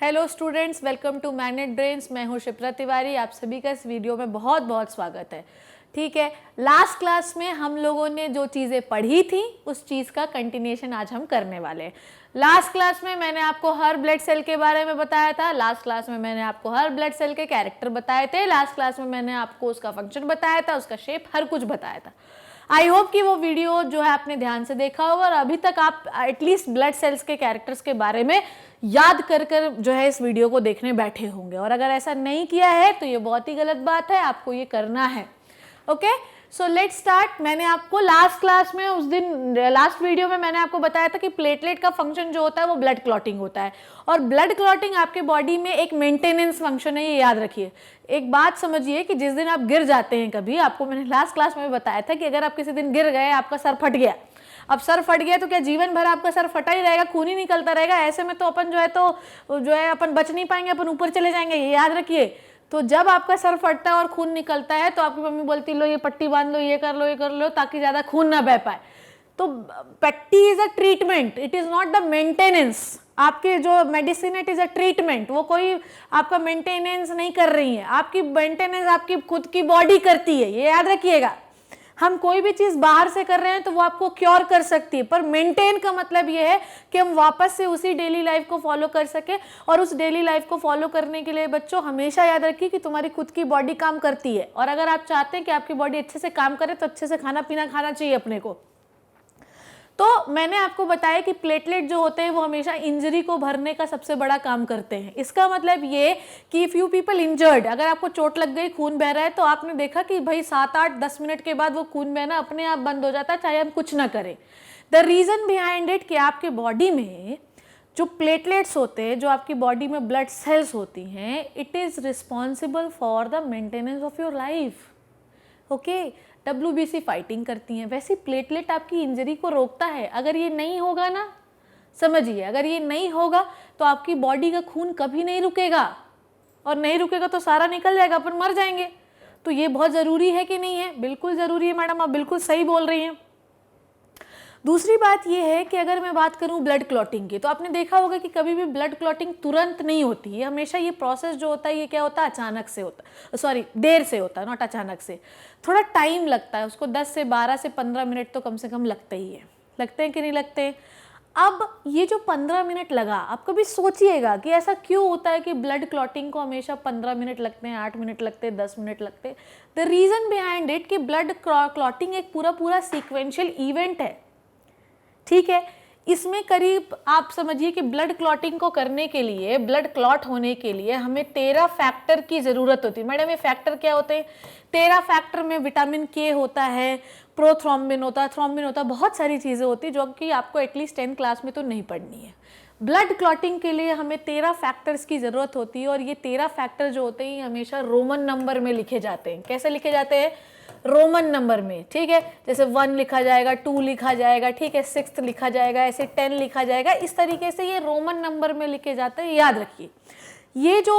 Hello students, welcome to magnet brains. मैं हूं शिप्रा तिवारी। आप सभी का इस वीडियो में बहुत बहुत स्वागत है। ठीक है, लास्ट क्लास में हम लोगों ने जो चीज़ें पढ़ी थी उस चीज़ का कंटिन्यूएशन आज हम करने वाले हैं। लास्ट क्लास में मैंने आपको हर ब्लड सेल के बारे में बताया था। लास्ट क्लास में मैंने आपको हर ब्लड सेल के कैरेक्टर बताए थे। लास्ट क्लास में मैंने आपको उसका फंक्शन बताया था, उसका शेप, हर कुछ बताया था। आई होप कि वो वीडियो जो है आपने ध्यान से देखा होगा और अभी तक आप एटलीस्ट ब्लड सेल्स के कैरेक्टर्स के बारे में याद कर कर जो है इस वीडियो को देखने बैठे होंगे। और अगर ऐसा नहीं किया है तो ये बहुत ही गलत बात है, आपको ये करना है। Okay, so let's start. मैंने आपको लास्ट क्लास में उस दिन लास्ट वीडियो में मैंने आपको बताया था कि प्लेटलेट का फंक्शन जो होता है वो ब्लड क्लॉटिंग होता है। और ब्लड क्लॉटिंग आपके बॉडी में एक मेंटेनेंस फंक्शन है, ये याद रखिए। एक बात समझिए कि जिस दिन आप गिर जाते हैं कभी, आपको मैंने लास्ट क्लास में बताया था कि अगर आप किसी दिन गिर गए, आपका सर फट गया, अब सर फट गया तो क्या जीवन भर आपका सर फटा ही रहेगा, खून ही निकलता रहेगा? ऐसे में तो अपन जो है अपन बच नहीं पाएंगे, अपन ऊपर चले जाएंगे, ये याद रखिए। तो जब आपका सर फटता है और खून निकलता है तो आपकी मम्मी बोलती लो ये पट्टी बांध लो, ये कर लो ताकि ज्यादा खून ना बह पाए। तो पट्टी is a treatment, it is not the maintenance. आपके जो medicine it is a treatment, वो कोई आपका मेंटेनेंस नहीं कर रही है। आपकी मेंटेनेंस आपकी खुद की बॉडी करती है, ये याद रखिएगा। हम कोई भी चीज बाहर से कर रहे हैं तो वो आपको क्योर कर सकती है, पर मेंटेन का मतलब ये है कि हम वापस से उसी डेली लाइफ को फॉलो कर सके। और उस डेली लाइफ को फॉलो करने के लिए बच्चों हमेशा याद रखिए कि तुम्हारी खुद की बॉडी काम करती है। और अगर आप चाहते हैं कि आपकी बॉडी अच्छे से काम करे तो अच्छे से खाना पीना खाना चाहिए अपने को। तो मैंने आपको बताया कि प्लेटलेट जो होते हैं वो हमेशा इंजरी को भरने का सबसे बड़ा काम करते हैं। इसका मतलब ये कि इफ यू पीपल इंजर्ड, अगर आपको चोट लग गई, खून बह रहा है, तो आपने देखा कि भाई 7-8-10 मिनट के बाद वो खून बहना अपने आप बंद हो जाता है, चाहे हम कुछ ना करें। द रीजन बिहाइंड इट कि आपके बॉडी में जो प्लेटलेट्स होते हैं, जो आपकी बॉडी में ब्लड सेल्स होती हैं, it is responsible for the maintenance of your life. Okay, WBC fighting करती हैं, वैसे प्लेटलेट आपकी इंजरी को रोकता है। अगर ये नहीं होगा ना, समझिए, अगर ये नहीं होगा तो आपकी बॉडी का खून कभी नहीं रुकेगा, और नहीं रुकेगा तो सारा निकल जाएगा, अपन मर जाएंगे। तो ये बहुत ज़रूरी है कि नहीं है? बिल्कुल ज़रूरी है मैडम, आप बिल्कुल सही बोल रही हैं। दूसरी बात यह है कि अगर मैं बात करूं ब्लड क्लॉटिंग की, तो आपने देखा होगा कि कभी भी ब्लड क्लॉटिंग तुरंत नहीं होती है। हमेशा ये प्रोसेस जो होता है ये क्या होता है, अचानक से होता है, सॉरी देर से होता है, नॉट अचानक से। थोड़ा टाइम लगता है उसको, 10 से 12 से 15 मिनट तो कम से कम लगते ही है। लगते हैं कि नहीं लगते? अब ये जो 15 मिनट लगा, आप कभी सोचिएगा कि ऐसा क्यों होता है कि ब्लड क्लॉटिंग को हमेशा 15 मिनट लगते हैं, 8 मिनट लगते हैं, 10 मिनट लगते हैं? द रीज़न बिहाइंड इट कि ब्लड क्लॉटिंग एक पूरा सीक्वेंशियल इवेंट है। ठीक है, इसमें करीब आप समझिए कि ब्लड क्लॉटिंग को करने के लिए, ब्लड क्लॉट होने के लिए हमें 13 फैक्टर की जरूरत होती है। मैडम ये फैक्टर क्या होते हैं? 13 फैक्टर में विटामिन के होता है, प्रोथ्रोम्बिन होता है, थ्रोम्बिन होता है, बहुत सारी चीज़ें होती है जो कि आपको एटलीस्ट 10th क्लास में तो नहीं पढ़नी है। ब्लड क्लॉटिंग के लिए हमें 13 फैक्टर्स की ज़रूरत होती है, और ये 13 फैक्टर जो होते हैं हमेशा रोमन नंबर में लिखे जाते हैं। कैसे लिखे जाते हैं? रोमन नंबर में। ठीक है, जैसे 1 लिखा जाएगा, 2 लिखा जाएगा, ठीक है, 6 लिखा जाएगा, ऐसे 10 लिखा जाएगा। इस तरीके से ये रोमन नंबर में लिखे जाते हैं, याद रखिए। ये जो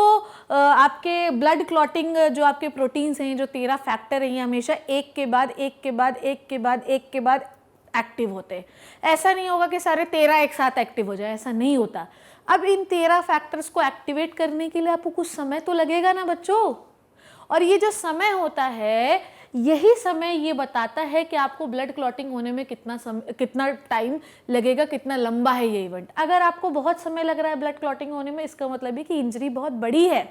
आपके ब्लड क्लॉटिंग जो आपके प्रोटीन्स हैं, जो 13 फैक्टर हैं, ये हमेशा एक के बाद एक के बाद एक के बाद एक के बाद एक्टिव होते हैं। ऐसा नहीं होगा कि सारे 13 एक साथ एक्टिव हो जाए, ऐसा नहीं होता। अब इन 13 फैक्टर्स को एक्टिवेट करने के लिए आपको कुछ समय तो लगेगा ना बच्चों, और ये जो समय होता है, यही समय ये बताता है कि आपको ब्लड क्लॉटिंग होने में कितना टाइम लगेगा, कितना लंबा है ये इवेंट। अगर आपको बहुत समय लग रहा है ब्लड क्लॉटिंग होने में, इसका मतलब है कि इंजरी बहुत बड़ी है।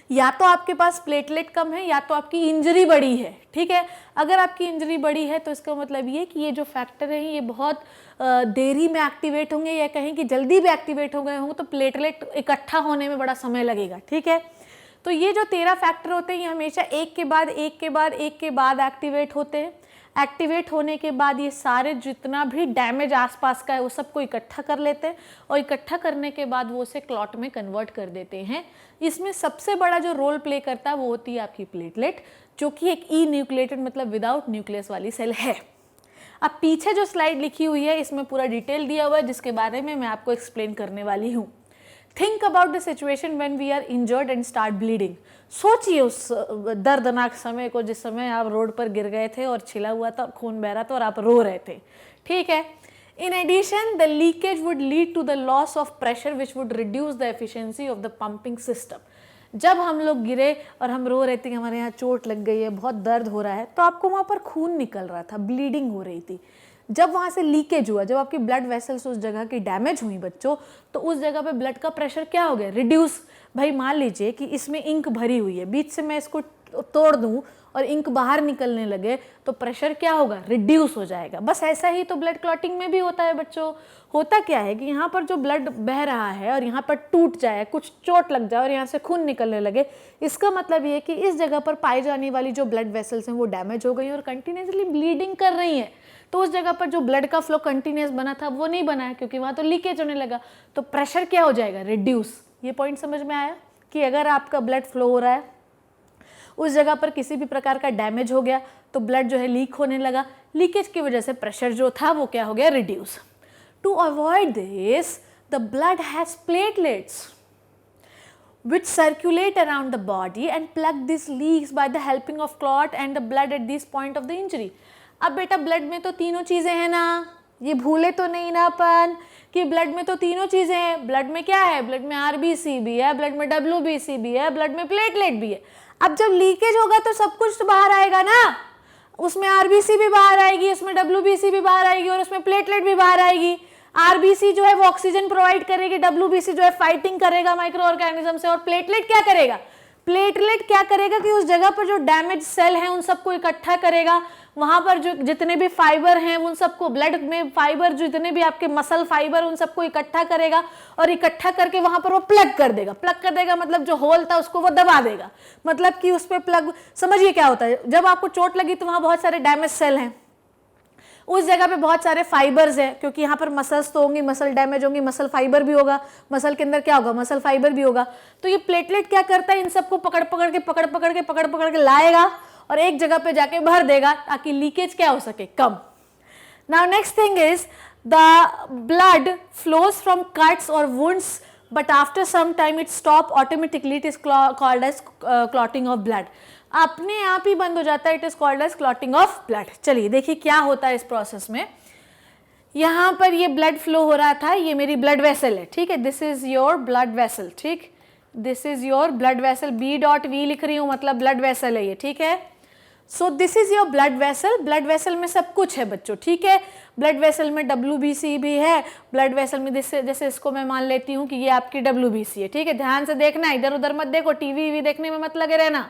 या तो आपके पास प्लेटलेट कम है, या तो आपकी इंजरी बड़ी है। ठीक है, अगर आपकी इंजरी बड़ी है तो इसका मतलब ये कि ये जो फैक्टर हैं ये बहुत देरी में एक्टिवेट होंगे, या कहीं कि जल्दी भी एक्टिवेट हो गए होंगे, तो प्लेटलेट इकट्ठा होने में बड़ा समय लगेगा। ठीक है, तो ये जो 13 फैक्टर होते हैं ये हमेशा एक के बाद एक के बाद एक के बाद एक्टिवेट होते हैं। एक्टिवेट होने के बाद ये सारे जितना भी डैमेज आसपास का है वो सबको इकट्ठा कर लेते हैं, और इकट्ठा करने के बाद वो उसे क्लॉट में कन्वर्ट कर देते हैं। इसमें सबसे बड़ा जो रोल प्ले करता है वो होती है आपकी प्लेटलेट, जो कि एक ई न्यूक्लिएटेड मतलब विदाउट न्यूक्लियस वाली सेल है। अब पीछे जो स्लाइड लिखी हुई है इसमें पूरा डिटेल दिया हुआ है, जिसके बारे में मैं आपको एक्सप्लेन करने वाली हूँ। Think about the situation when we are injured and start bleeding. सोचिए उस दर्दनाक समय को जिस समय आप रोड पर गिर गए थे और छिला हुआ था, खून बह रहा था और आप रो रहे थे। ठीक है, In addition, the leakage would lead to the loss of pressure which would reduce the efficiency of the pumping system. जब हम लोग गिरे और हम रो रहे थे कि हमारे यहाँ चोट लग गई है, बहुत दर्द हो रहा है, तो आपको वहाँ पर खून निकल रहा था, ब्लीडिंग हो रही थी। जब वहाँ से लीकेज हुआ, जब आपकी ब्लड वेसल्स उस जगह की डैमेज हुई बच्चों, तो उस जगह पे ब्लड का प्रेशर क्या हो गया, रिड्यूस। भाई मान लीजिए कि इसमें इंक भरी हुई है, बीच से मैं इसको तोड़ दूँ और इंक बाहर निकलने लगे तो प्रेशर क्या होगा, रिड्यूस हो जाएगा। बस ऐसा ही तो ब्लड क्लॉटिंग में भी होता है बच्चों। होता क्या है कि यहाँ पर जो ब्लड बह रहा है और यहाँ पर टूट जाए, कुछ चोट लग जाए और यहाँ से खून निकलने लगे, इसका मतलब ये कि इस जगह पर पाई जाने वाली जो ब्लड वेसल्स हैं वो डैमेज हो गई और कंटिन्यूसली ब्लीडिंग कर रही हैं। तो उस जगह पर जो ब्लड का फ्लो कंटिन्यूस बना था वो नहीं बना है, क्योंकि वहाँ तो लीकेज होने लगा, तो प्रेशर क्या हो जाएगा, रिड्यूस। ये पॉइंट समझ में आया कि अगर आपका ब्लड फ्लो हो रहा है, उस जगह पर किसी भी प्रकार का डैमेज हो गया तो ब्लड जो है लीक होने लगा, लीकेज की वजह से प्रेशर जो था वो क्या हो गया, reduce. To avoid this, the blood has platelets which circulate around the body and plug these leaks by the helping of clot and the blood at this point of the injury. अब बेटा blood में तो तीनों चीज़ें हैं ना, ये भूले तो नहीं ना अपन कि ब्लड में तो तीनों चीज़ें हैं। ब्लड में क्या है, ब्लड में आरबीसी भी है, ब्लड में डब्ल्यूबीसी भी है, ब्लड में प्लेटलेट भी है। अब जब लीकेज होगा तो सब कुछ तो बाहर आएगा ना, उसमें आरबीसी भी बाहर आएगी, उसमें डब्ल्यूबीसी भी बाहर आएगी और उसमें प्लेटलेट भी बाहर आएगी। आरबीसी जो है वो ऑक्सीजन प्रोवाइड करेगी, डब्ल्यूबीसी जो है फाइटिंग करेगा माइक्रो ऑर्गेनिज्म से, और प्लेटलेट क्या करेगा, प्लेटलेट क्या करेगा कि उस जगह पर जो डैमेज सेल हैं उन सबको इकट्ठा करेगा। वहां पर जो जितने भी फाइबर हैं उन सबको, ब्लड में फाइबर जो जितने भी आपके मसल फाइबर उन सबको इकट्ठा करेगा और इकट्ठा करके वहां पर वो प्लग कर देगा। प्लग कर देगा मतलब जो होल था उसको वो दबा देगा, मतलब कि उस पर प्लग। समझिए क्या होता है, जब आपको चोट लगी तो वहां बहुत सारे डैमेज सेल हैं, उस जगह पे बहुत सारे फाइबर्स हैं, क्योंकि यहाँ पर मसल्स तो होंगी, मसल डैमेज होंगी, मसल फाइबर भी होगा, मसल के अंदर क्या होगा, मसल फाइबर भी होगा। तो ये प्लेटलेट क्या करता है, इन सबको पकड़ पकड़ के लाएगा और एक जगह पे जाके भर देगा ताकि लीकेज क्या हो सके, कम। Now next thing is the blood flows from cuts और wounds but after some time it stop automatically, it is called as clotting of blood. अपने आप ही बंद हो जाता है, it is called as clotting of blood. चलिए देखिए क्या होता है इस प्रोसेस में। यहाँ पर ये ब्लड फ्लो हो रहा था, ये मेरी ब्लड वेसल है, ठीक है, this is your blood vessel, ठीक, this is your blood vessel, B.V लिख रही हूँ मतलब ब्लड वेसल है ये, ठीक है। So this is your blood vessel. Blood vessel में सब कुछ है बच्चों, ठीक है। ब्लड वेसल में WBC भी है, ब्लड वेसल में जैसे इसको मैं मान लेती हूँ कि ये आपकी WBC है, ठीक है। ध्यान से देखना, इधर उधर मत देखो, टीवी देखने में मत लगे रहना।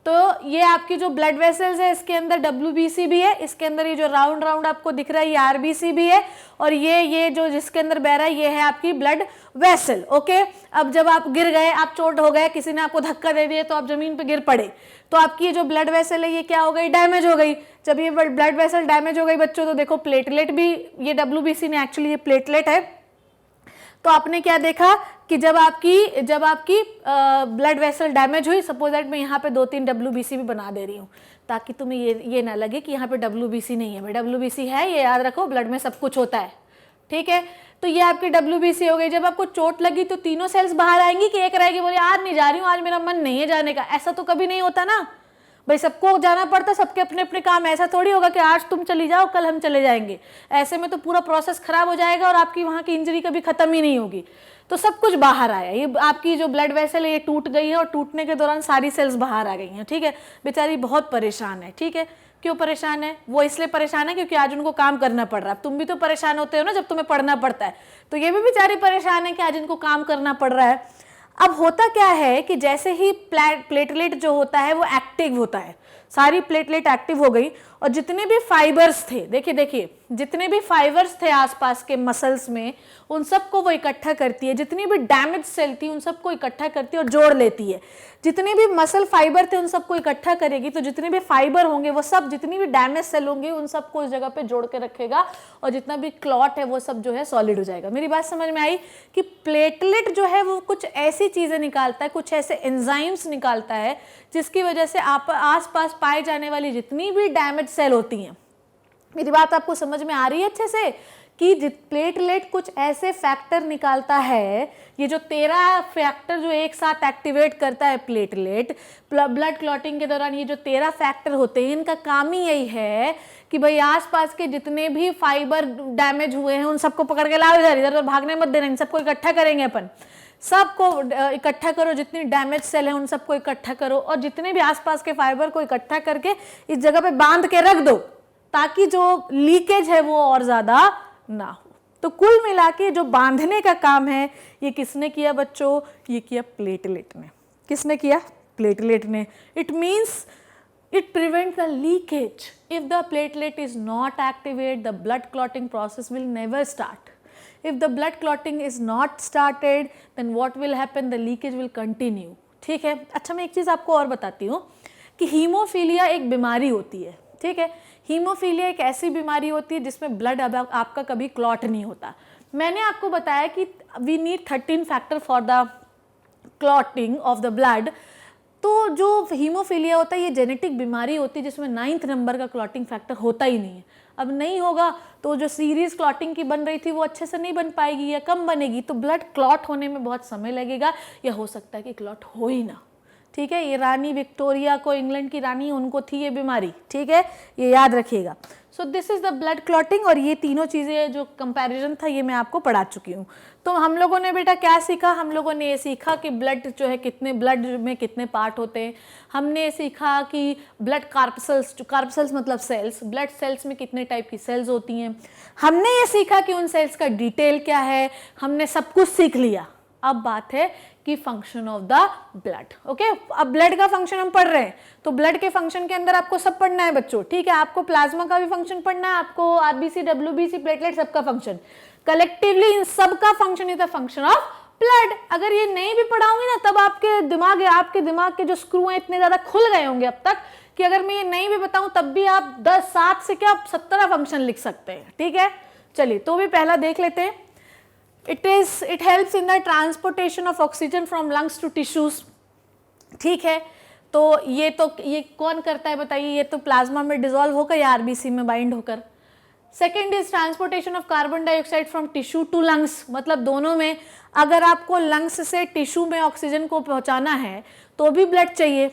तो ये आपकी जो ब्लड वेसल्स है इसके अंदर WBC भी है, इसके अंदर ये जो राउंड राउंड आपको दिख रहा है ये RBC भी है, और ये जो जिसके अंदर बह रहा है ये है आपकी ब्लड वेसल, ओके। अब जब आप गिर गए, आप चोट हो गए, किसी ने आपको धक्का दे दिया तो आप जमीन पे गिर पड़े, तो आपकी ये जो ब्लड वेसल है ये क्या हो गई, डैमेज हो गई। जब ये ब्लड वेसल डैमेज हो गई बच्चों, तो देखो प्लेटलेट भी, ये WBC ने एक्चुअली ये प्लेटलेट है। तो आपने क्या देखा कि जब आपकी ब्लड वेसल डैमेज हुई, सपोज दैट मैं यहाँ पे 2-3 WBC भी बना दे रही हूँ ताकि तुम्हें ये ना लगे कि यहाँ पे WBC नहीं है, भाई WBC है, ये याद रखो, ब्लड में सब कुछ होता है, ठीक है। तो ये आपकी WBC हो गई। जब आपको चोट लगी तो तीनों सेल्स बाहर आएंगी कि एक रहेगी, बोले आज नहीं जा रही हूँ, आज मेरा मन नहीं है जाने का, ऐसा तो कभी नहीं होता ना भाई, सबको जाना पड़ता, सबके अपने अपने काम। ऐसा थोड़ी होगा कि आज तुम चली जाओ कल हम चले जाएंगे, ऐसे में तो पूरा प्रोसेस खराब हो जाएगा और आपकी वहाँ की इंजरी कभी खत्म ही नहीं होगी। तो सब कुछ बाहर आया, ये आपकी जो ब्लड वेसल है ये टूट गई है और टूटने के दौरान सारी सेल्स बाहर आ गई हैं, ठीक है। बेचारी बहुत परेशान है, ठीक है। क्यों परेशान है, वो इसलिए परेशान है क्योंकि आज उनको काम करना पड़ रहा है। तुम भी तो परेशान होते हो ना जब तुम्हें पढ़ना पड़ता है, तो ये भी बेचारी परेशान है कि आज इनको काम करना पड़ रहा है। अब होता क्या है कि जैसे ही प्लेटलेट जो होता है वो एक्टिव होता है, सारी प्लेटलेट एक्टिव हो गई और जितने भी फाइबर्स थे, देखिए जितने भी फाइबर्स थे आसपास के मसल्स में, उन सबको वो इकट्ठा करती है। जितनी भी डैमेज सेल थी उन सबको इकट्ठा करती है और जोड़ लेती है। जितने भी मसल फाइबर थे उन सबको इकट्ठा करेगी, तो जितने भी फाइबर होंगे वो सब, जितनी भी डैमेज सेल होंगे उन सबको उस जगह पे जोड़ के रखेगा और जितना भी क्लॉट है वो सब जो है सॉलिड हो जाएगा। मेरी बात समझ में आई कि प्लेटलेट जो है वो कुछ ऐसी चीजें निकालता है, कुछ ऐसे एंजाइम्स निकालता है जिसकी वजह से आप आसपास पाए जाने वाली जितनी भी डैमेज सेल होती हैं, मेरी बात आपको समझ में आ रही है अच्छे से, कि प्लेटलेट कुछ ऐसे फैक्टर निकालता है, ये जो 13 फैक्टर जो एक साथ एक्टिवेट करता है प्लेटलेट ब्लड क्लॉटिंग के दौरान, ये जो 13 फैक्टर होते हैं इनका काम ही यही है कि भाई आसपास के जितने भी फाइबर डैमेज हुए हैं उन सबको पकड़ के लाओ इधर, इधर भागने मत देना, इन सबको इकट्ठा करेंगे अपन, सबको इकट्ठा करो, जितनी डैमेज सेल है उन सबको इकट्ठा करो और जितने भी आसपास के फाइबर को इकट्ठा करके इस जगह पे बांध के रख दो ताकि जो लीकेज है वो और ज्यादा ना हो। तो कुल मिला के जो बांधने का काम है ये किसने किया बच्चों? ये किया प्लेटलेट ने। किसने किया? प्लेटलेट ने। It means it prevents the leakage. If the platelet is not activated, the blood clotting process will never start. If the blood clotting is not started, then what will happen? The leakage will continue. ठीक है। अच्छा, मैं एक चीज़ आपको और बताती हूँ कि हीमोफीलिया एक बीमारी होती है। ठीक है, हीमोफीलिया एक ऐसी बीमारी होती है जिसमें ब्लड आपका कभी क्लॉट नहीं होता। मैंने आपको बताया कि we need 13 factor for the clotting of the blood. तो जो हीमोफीलिया होता है ये जेनेटिक बीमारी होती है जिसमें 9th नंबर का क्लॉटिंग फैक्टर होता ही नहीं है। अब नहीं होगा तो जो सीरीज क्लॉटिंग की बन रही थी वो अच्छे से नहीं बन पाएगी या कम बनेगी, तो ब्लड क्लॉट होने में बहुत समय लगेगा या हो सकता है कि क्लॉट हो ही ना। ठीक है, ये रानी विक्टोरिया को, इंग्लैंड की रानी, उनको थी ये बीमारी। ठीक है, ये याद रखिएगा। So this is the blood clotting और ये तीनों चीज़ें जो कंपैरिजन था ये मैं आपको पढ़ा चुकी हूँ। तो हम लोगों ने बेटा क्या सीखा? हम लोगों ने ये सीखा कि ब्लड जो है कितने, ब्लड में कितने पार्ट होते हैं। हमने सीखा कि ब्लड कार्पसेल्स मतलब सेल्स, ब्लड सेल्स में कितने टाइप की सेल्स होती हैं। हमने ये सीखा कि उन सेल्स का डिटेल क्या है। हमने सब कुछ सीख लिया। अब बात है कि function of the blood. Okay, अब ब्लड का फंक्शन हम पढ़ रहे हैं, तो ब्लड के फंक्शन के अंदर आपको सब पढ़ना है बच्चों। ठीक है, आपको प्लाज्मा का भी फंक्शन पढ़ना है, आपको आरबीसी, डब्ल्यूबीसी, प्लेटलेट सबका फंक्शन, कलेक्टिवली इन सबका function is the function of blood. अगर ये नहीं भी पढ़ाऊंगी ना तब आपके दिमाग के जो स्क्रू हैं इतने ज्यादा खुल गए होंगे अब तक कि अगर मैं ये नहीं भी बताऊं तब भी आप 7 से क्या 17 फंक्शन लिख सकते हैं। ठीक है, चलिए तो भी पहला देख लेते हैं। It helps in the transportation of oxygen from lungs to tissues. ठीक है, तो ये कौन करता है बताइए? ये तो प्लाज्मा में डिसॉल्व होकर या आरबीसी में बाइंड होकर। Second is transportation of carbon dioxide from tissue to lungs, मतलब दोनों में। अगर आपको लंग्स से टिश्यू में ऑक्सीजन को पहुंचाना है तो भी ब्लड चाहिए,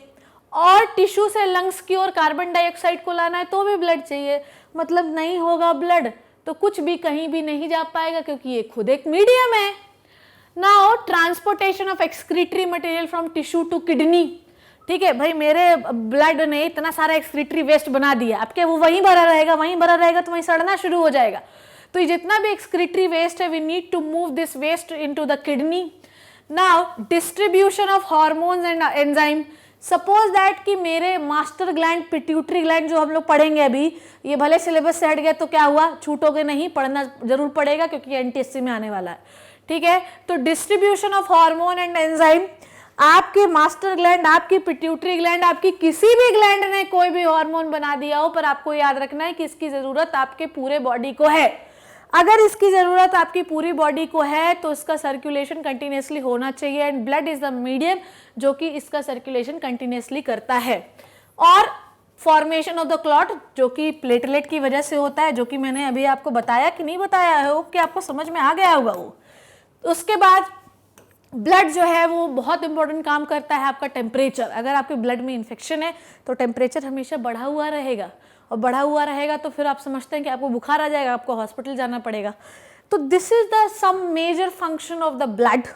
और टिश्यू से लंग्स की ओर कार्बन डाइऑक्साइड को लाना है तो भी ब्लड चाहिए। मतलब नहीं होगा ब्लड तो कुछ भी कहीं भी नहीं जा पाएगा क्योंकि ये खुद एक मीडियम है। Now transportation of excretory material from tissue to kidney. ठीक है भाई, मेरे ब्लड ने इतना सारा एक्सक्रीटरी वेस्ट बना दिया, आपके वो वहीं भरा रहेगा तो वहीं सड़ना शुरू हो जाएगा। तो ये जितना भी एक्सक्रीटरी वेस्ट है, we need to move this waste into the kidney. Now distribution of hormones and enzyme. Suppose that कि मेरे मास्टर ग्लैंड, पिट्यूटरी ग्लैंड जो हम लोग पढ़ेंगे अभी, ये भले सिलेबस से हट गया तो क्या हुआ, छूटोगे नहीं, पढ़ना जरूर पड़ेगा क्योंकि एनटीएससी में आने वाला है। ठीक है, तो distribution of hormone and enzyme, आपके मास्टर ग्लैंड, आपकी पिट्यूटरी ग्लैंड, आपकी किसी भी ग्लैंड ने कोई भी हार्मोन बना दिया हो, पर आपको याद रखना है कि इसकी जरूरत आपके पूरे बॉडी को है। अगर इसकी जरूरत आपकी पूरी बॉडी को है तो इसका सर्कुलेशन कंटिन्यूसली होना चाहिए, and blood is the medium जो कि इसका सर्कुलेशन कंटिन्यूसली करता है। और फॉर्मेशन ऑफ द क्लॉट जो कि प्लेटलेट की वजह से होता है, जो कि मैंने अभी आपको बताया कि नहीं बताया है, कि आपको समझ में आ गया होगा वो। उसके बाद ब्लड जो है वो बहुत इंपॉर्टेंट काम करता है आपका टेम्परेचर। अगर आपके ब्लड में इन्फेक्शन है तो टेम्परेचर हमेशा बढ़ा हुआ रहेगा, और बढ़ा हुआ रहेगा तो फिर आप समझते हैं कि आपको बुखार आ जाएगा, आपको हॉस्पिटल जाना पड़ेगा। तो this is the some major function of the blood.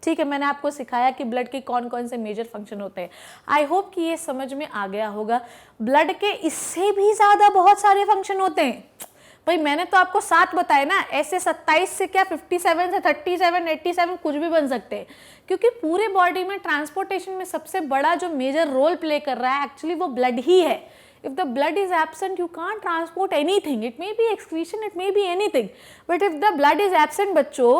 ठीक है, मैंने आपको सिखाया कि ब्लड के कौन कौन से मेजर फंक्शन होते हैं। आई होप कि ये समझ में आ गया होगा। ब्लड के इससे भी ज़्यादा बहुत सारे फंक्शन होते हैं भाई, मैंने तो आपको 7 बताए ना, ऐसे 27 से क्या 57 से 37, 87 कुछ भी बन सकते हैं, क्योंकि पूरे बॉडी में ट्रांसपोर्टेशन में सबसे बड़ा जो मेजर रोल प्ले कर रहा है एक्चुअली वो ब्लड ही है। If the blood is absent, you can't transport anything. It may be excretion, it may be anything. But if the blood is absent, बच्चों,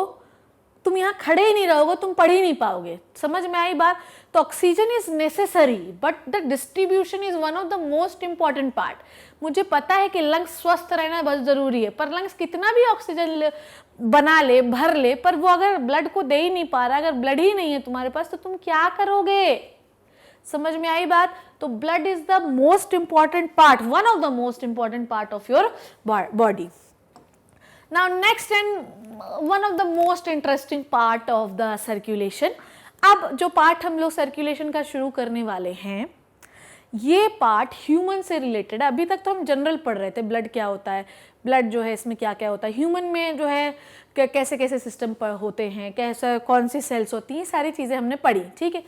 तुम यहाँ खड़े ही नहीं रहोगे, तुम पढ़ ही नहीं पाओगे। समझ में आई बात? तो oxygen is necessary but the distribution is one of the most important part. मुझे पता है कि लंग्स स्वस्थ रहना बहुत जरूरी है, पर लंग्स कितना भी ऑक्सीजन बना ले, भर ले, पर वो अगर ब्लड को दे ही नहीं पा रहा, अगर ब्लड ही नहीं है तुम्हारे पास, तो तुम क्या करोगे? समझ में आई बात? तो blood is the most important part, one of the most important part of your body. Now next and one of the most interesting part of the circulation, अब जो पार्ट हम लोग सर्कुलेशन का शुरू करने वाले हैं, ये पार्ट ह्यूमन से रिलेटेड है। अभी तक तो हम जनरल पढ़ रहे थे, ब्लड क्या होता है, ब्लड जो है इसमें क्या क्या होता है, ह्यूमन में जो है कैसे कैसे सिस्टम होते हैं, कैसे कौन सी सेल्स होती हैं, सारी चीज़ें हमने पढ़ी, ठीक है।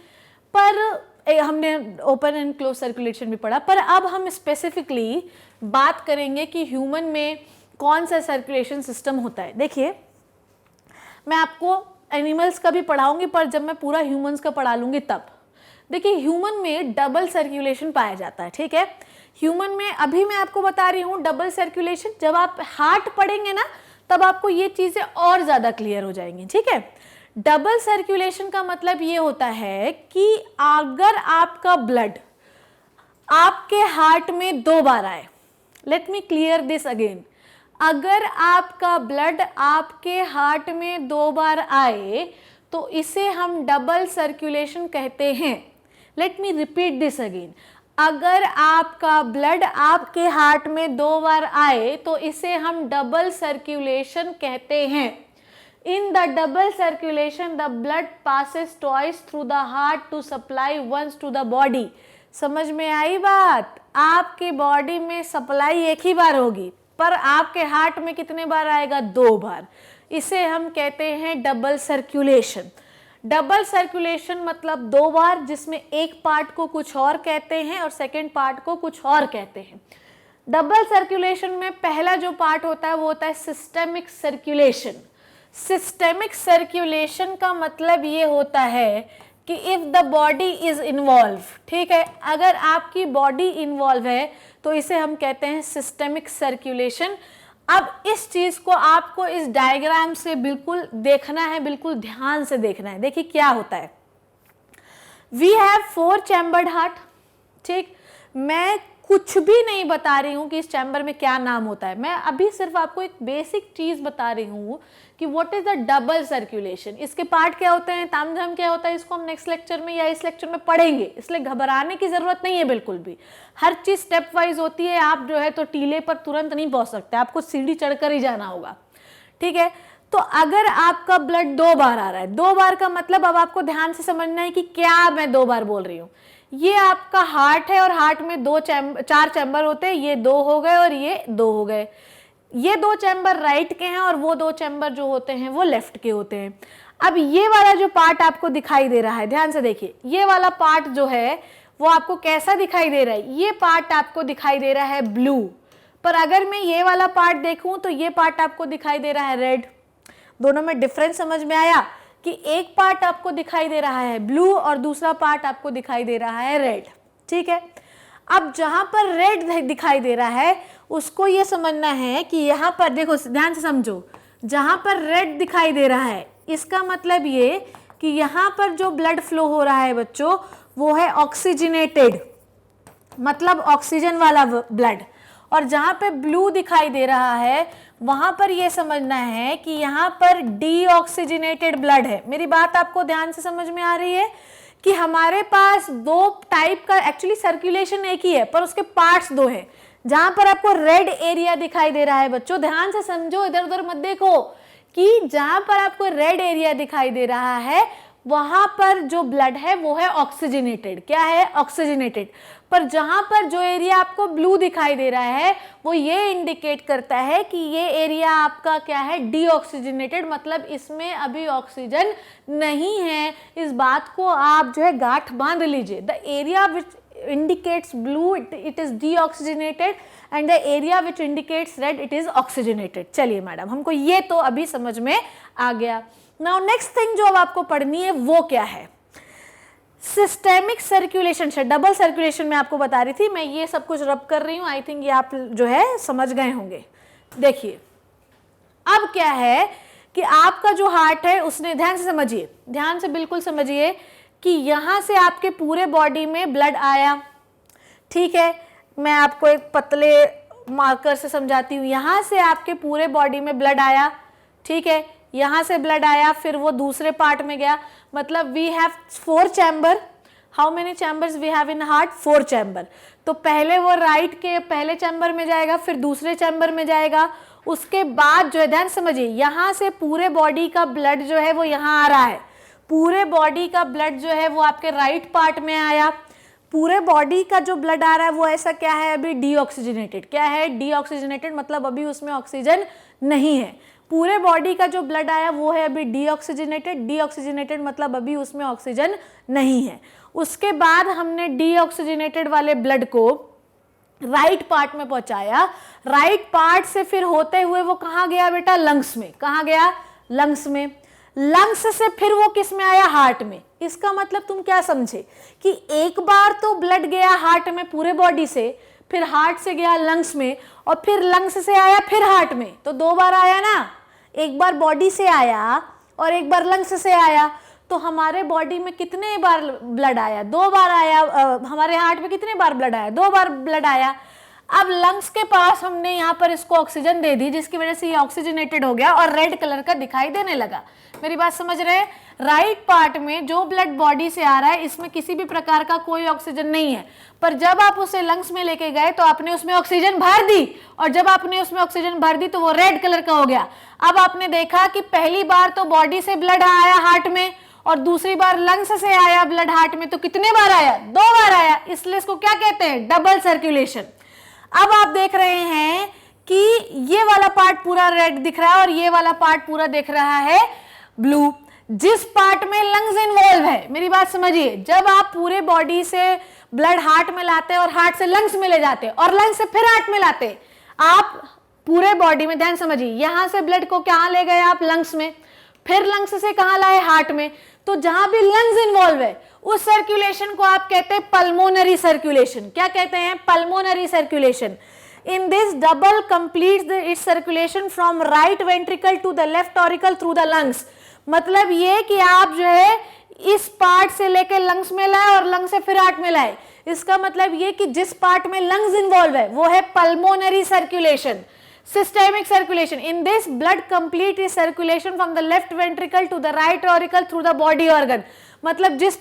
पर हमने ओपन एंड क्लोज सर्कुलेशन भी पढ़ा, पर अब हम स्पेसिफिकली बात करेंगे कि ह्यूमन में कौन सा सर्कुलेशन सिस्टम होता है। देखिए, मैं आपको एनिमल्स का भी पढ़ाऊंगी, पर जब मैं पूरा ह्यूमंस का पढ़ा लूँगी तब। देखिए, ह्यूमन में डबल सर्कुलेशन पाया जाता है, ठीक है। ह्यूमन में अभी मैं आपको बता रही हूँ डबल सर्कुलेशन, जब आप हार्ट पढ़ेंगे ना तब आपको ये चीज़ें और ज़्यादा क्लियर हो जाएंगी, ठीक है। डबल सर्कुलेशन का मतलब ये होता है कि अगर आपका ब्लड आपके हार्ट में 2 बार आए, let me clear this again, अगर आपका ब्लड आपके हार्ट में 2 बार आए तो इसे हम डबल सर्कुलेशन कहते हैं। Let me repeat this again, अगर आपका ब्लड आपके हार्ट में 2 बार आए तो इसे हम डबल सर्कुलेशन कहते हैं। In the double circulation the blood passes twice through the heart to supply once to the body. समझ में आई बात? आपकी बॉडी में सप्लाई एक ही बार होगी, पर आपके हार्ट में कितने बार आएगा? 2 बार। इसे हम कहते हैं डबल सर्कुलेशन। डबल सर्कुलेशन मतलब 2 बार, जिसमें एक पार्ट को कुछ और कहते हैं और सेकंड पार्ट को कुछ और कहते हैं। डबल सर्कुलेशन में पहला जो पार्ट होता है वो होता है सिस्टेमिक सर्कुलेशन। सिस्टेमिक सर्कुलेशन का मतलब ये होता है कि if the body is involve, ठीक है, अगर आपकी बॉडी इन्वॉल्व है तो इसे हम कहते हैं सिस्टेमिक सर्कुलेशन। अब इस चीज को आपको इस डायग्राम से बिल्कुल देखना है, बिल्कुल ध्यान से देखना है। देखिए क्या होता है, वी हैव 4 चैम्बर्ड हार्ट, ठीक। मैं कुछ भी नहीं बता रही हूँ कि इस चैम्बर में क्या नाम होता है, मैं अभी सिर्फ आपको एक बेसिक चीज बता रही हूँ कि what is the double circulation, इसके पार्ट क्या होते हैं, तामझाम क्या होता है, इसको हम नेक्स्ट लेक्चर में या इस लेक्चर में पढ़ेंगे, इसलिए घबराने की जरूरत नहीं है बिल्कुल भी। हर चीज स्टेप वाइज होती है, आप जो है तो टीले पर तुरंत नहीं पहुंच सकते, आपको सीढ़ी चढ़कर ही जाना होगा, ठीक है। तो अगर आपका ब्लड 2 बार आ रहा है, 2 बार का मतलब अब आपको ध्यान से समझना है कि क्या मैं 2 बार बोल रही हूँ। ये आपका हार्ट है और हार्ट में 4 चैम्बर होते हैं, ये 2 हो गए और ये 2 हो गए। ये 2 चैम्बर राइट के हैं और वो 2 चैम्बर जो होते हैं वो लेफ्ट के होते हैं। अब ये वाला जो पार्ट आपको दिखाई दे रहा है, ध्यान से देखिए, ये वाला पार्ट जो है वो आपको कैसा दिखाई दे रहा है, ये पार्ट आपको दिखाई दे रहा है ब्लू, पर अगर मैं ये वाला पार्ट देखूं तो ये पार्ट आपको दिखाई दे रहा है रेड। दोनों में डिफरेंस समझ में आया कि एक पार्ट आपको दिखाई दे रहा है ब्लू और दूसरा पार्ट आपको दिखाई दे रहा है रेड, ठीक है। अब जहां पर रेड दिखाई दे रहा है उसको ये समझना है कि यहाँ पर देखो, ध्यान से समझो, जहां पर रेड दिखाई दे रहा है इसका मतलब ये कि यहाँ पर जो ब्लड फ्लो हो रहा है बच्चों वो है ऑक्सीजनेटेड, मतलब ऑक्सीजन वाला ब्लड। और जहां पे ब्लू दिखाई दे रहा है वहां पर यह समझना है कि यहाँ पर डीऑक्सीजनेटेड ब्लड है। मेरी बात आपको ध्यान से समझ में आ रही है कि हमारे पास 2 टाइप का एक्चुअली सर्कुलेशन एक ही है पर उसके पार्ट्स 2 हैं। जहां पर आपको रेड एरिया दिखाई दे रहा है बच्चों, ध्यान से समझो, इधर उधर मत देखो, कि जहां पर आपको रेड एरिया दिखाई दे रहा है वहां पर जो ब्लड है वो है ऑक्सीजनेटेड। क्या है? ऑक्सीजनेटेड। पर जहां पर जो एरिया आपको ब्लू दिखाई दे रहा है वो ये इंडिकेट करता है कि ये एरिया आपका क्या है? डीऑक्सीजनेटेड, मतलब इसमें अभी ऑक्सीजन नहीं है। इस बात को आप जो है गांठ बांध लीजिए। The area which indicates blue it is deoxygenated and the area which indicates red it is oxygenated। चलिए मैडम, हमको ये तो अभी समझ में आ गया। नाउ नेक्स्ट थिंग जो अब आपको पढ़नी है वो क्या है? सिस्टेमिक सर्कुलेशन से डबल सर्कुलेशन में आपको बता रही थी, मैं ये सब कुछ रब कर रही हूँ, आई थिंक ये आप जो है समझ गए होंगे। देखिए अब क्या है कि आपका जो हार्ट है उसने, ध्यान से समझिए, ध्यान से बिल्कुल समझिए कि यहाँ से आपके पूरे बॉडी में ब्लड आया, ठीक है। मैं आपको एक पतले मार्कर से समझाती हूँ। यहाँ से आपके पूरे बॉडी में ब्लड आया, ठीक है, यहाँ से ब्लड आया, फिर वो दूसरे पार्ट में गया, मतलब we have 4 chamber. How many chambers we have in heart? 4 chamber. तो पहले वो राइट के पहले चैम्बर में जाएगा, फिर दूसरे चैम्बर में जाएगा, उसके बाद जो है, ध्यान समझिए, यहाँ से पूरे बॉडी का ब्लड जो है वो यहाँ आ रहा है, पूरे बॉडी का ब्लड जो है वो आपके राइट पार्ट में आया। पूरे बॉडी का जो ब्लड आ रहा है वो ऐसा क्या है, अभी डीऑक्सीजनेटेड। क्या है, डीऑक्सीजनेटेड, मतलब अभी उसमें ऑक्सीजन नहीं है। पूरे बॉडी का जो ब्लड आया वो है अभी डीऑक्सीजनेटेड। डीऑक्सीजनेटेड मतलब अभी उसमें ऑक्सीजन नहीं है। उसके बाद हमने डीऑक्सीजनेटेड वाले ब्लड को राइट पार्ट में पहुंचाया। राइट पार्ट से फिर होते हुए वो कहाँ गया बेटा, लंग्स में। कहाँ गया, लंग्स में। लंग्स से फिर वो किस में आया, हार्ट में। इसका मतलब तुम क्या समझे कि एक बार तो ब्लड गया हार्ट में पूरे बॉडी से, फिर हार्ट से गया लंग्स में, और फिर लंग्स से आया फिर हार्ट में, तो 2 बार आया ना। एक बार बॉडी से आया और एक बार लंग्स से आया। तो हमारे बॉडी में कितने बार ब्लड आया, 2 बार आया। हमारे हार्ट में कितने बार ब्लड आया, 2 बार ब्लड आया। अब लंग्स के पास हमने यहाँ पर इसको ऑक्सीजन दे दी, जिसकी वजह से ये ऑक्सीजनेटेड हो गया और रेड कलर का दिखाई देने लगा। मेरी बात समझ रहे हैं? राइट पार्ट में जो ब्लड बॉडी से आ रहा है इसमें किसी भी प्रकार का कोई ऑक्सीजन नहीं है, पर जब आप उसे लंग्स में लेके गए तो आपने उसमें ऑक्सीजन भर दी, और जब आपने उसमें ऑक्सीजन भर दी तो वो रेड कलर का हो गया। अब आपने देखा कि पहली बार तो बॉडी से ब्लड आया हार्ट में, और दूसरी बार लंग्स से आया ब्लड हार्ट में, तो कितने बार आया, 2 बार आया। इसलिए इसको क्या कहते हैं, डबल सर्कुलेशन। अब आप देख रहे हैं कि ये वाला पार्ट पूरा रेड दिख रहा है और ये वाला पार्ट पूरा दिख रहा है ब्लू। जिस पार्ट में लंग्स इन्वॉल्व है, मेरी बात समझिए, जब आप पूरे बॉडी से ब्लड हार्ट में लाते हैं और हार्ट से लंग्स में ले जाते हैं और लंग्स से फिर हार्ट में लाते हैं, आप पूरे बॉडी में, ध्यान समझिए, यहां से ब्लड को कहां ले गए आप, लंग्स में, फिर लंग्स से कहां लाए, हार्ट में। तो जहां भी लंग्स इन्वॉल्व है उस सर्कुलेशन को आप कहते हैं पल्मोनरी सर्कुलेशन। क्या कहते हैं, pulmonary circulation. In this double completes its circulation from right ventricle to the left auricle through the lungs। मतलब ये कि आप जो है इस पार्ट से लेकर लंग्स में लाए और लंग्स से फिर हार्ट में लाए। इसका मतलब ये कि जिस पार्ट में लंग्स इन्वॉल्व है वो है pulmonary circulation. Systemic circulation. In this, blood complete its circulation from the left ventricle to the right auricle through the body organ। मतलब जिस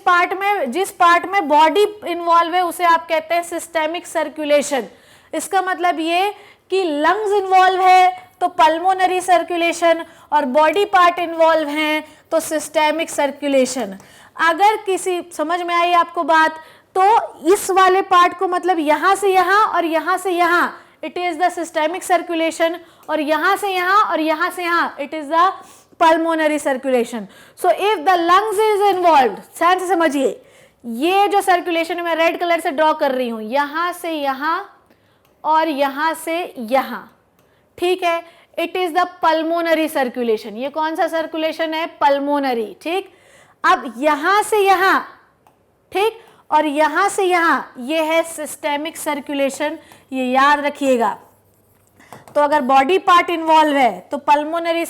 पार्ट में बॉडी इन्वॉल्व है उसे आप कहते हैं सिस्टेमिक सर्कुलेशन। इसका मतलब ये कि लंग्स इन्वॉल्व है तो पल्मोनरी सर्कुलेशन, और बॉडी पार्ट इन्वॉल्व हैं तो सिस्टेमिक सर्कुलेशन। अगर किसी समझ में आई आपको बात, तो इस वाले पार्ट को मतलब यहां से यहां और यहां से यहां, it is the systemic circulation, और यहां से यहां और यहां से यहां, it is the pulmonary circulation. So if the lungs is involved, ध्यान से समझिए, ये जो सर्कुलेशन मैं रेड कलर से ड्रॉ कर रही हूं, यहां से यहां और यहां से यहां, ठीक है, it is the pulmonary circulation. ये कौन सा सर्कुलेशन है, पल्मोनरी। ठीक, अब यहां से यहां, ठीक, और यहां से यहां, ये है सिस्टेमिक सर्कुलेशन। ये याद रखिएगा। तो अगर बॉडी पार्ट इन्वॉल्व है तो पल्मोनरी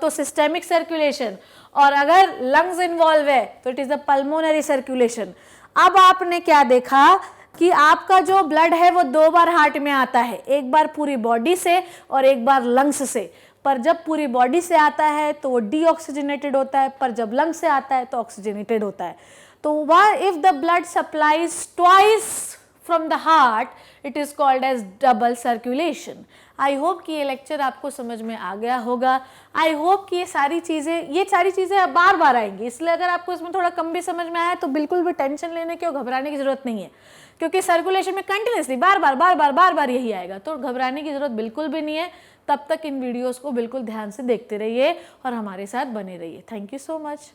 तो सिस्टेमिक सर्कुलेशन, और अगर लंग्स इन्वॉल्व है तो it is the pulmonary circulation. अब आपने क्या देखा कि आपका जो ब्लड है वो 2 बार हार्ट में आता है, एक बार पूरी बॉडी से और एक बार लंग्स से। पर जब पूरी बॉडी से आता है तो वो डीऑक्सीजनेटेड होता है, पर जब लंग्स से आता है तो ऑक्सीजनेटेड होता है। तो if the blood supplies twice from the heart, it is called as double circulation. I hope कि ये लेक्चर आपको समझ में आ गया होगा। आई होप कि ये सारी चीज़ें बार बार आएंगी, इसलिए अगर आपको इसमें थोड़ा कम भी समझ में आया तो बिल्कुल भी टेंशन लेने की और घबराने की जरूरत नहीं है, क्योंकि सर्कुलेशन में कंटिन्यूसली बार बार यही आएगा, तो घबराने की जरूरत बिल्कुल भी नहीं है। तब तक इन वीडियोस को बिल्कुल ध्यान से देखते रहिए और हमारे साथ बने रहिए। Thank you so much.